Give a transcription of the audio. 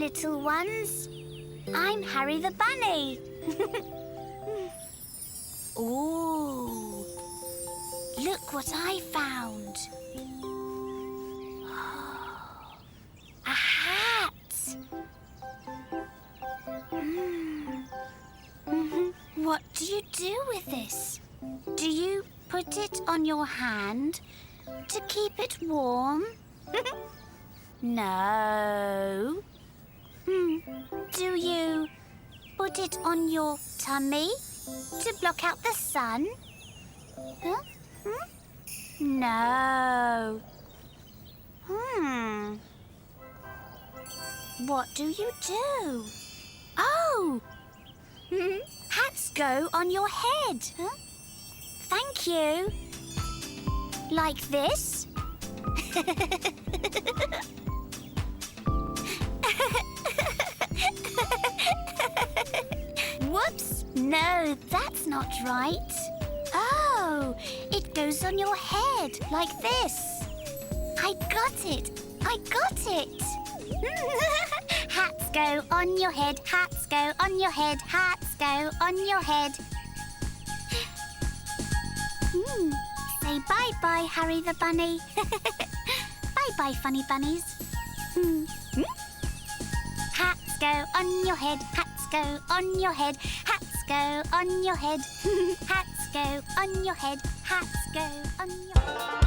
little ones. I'm Harry the Bunny. Ooh, look what I found. A hat. What do you do with this? Do you put it on your hand to keep it warm? No. Do you put it on your tummy to block out the sun? Huh? No. What do you do? Oh! Hats go on your head. Huh? Thank you. Like this? Whoops! No, that's not right. Oh, it goes on your head like this. I got it. I got it. Hats go on your head. Hats go on your head. Hats go on your head. Say bye-bye, Harry the Bunny. Bye-bye, funny bunnies. Hats go on your head. Hats go on your head. Hats go on your head. Hats go on your head. Hats go on your head.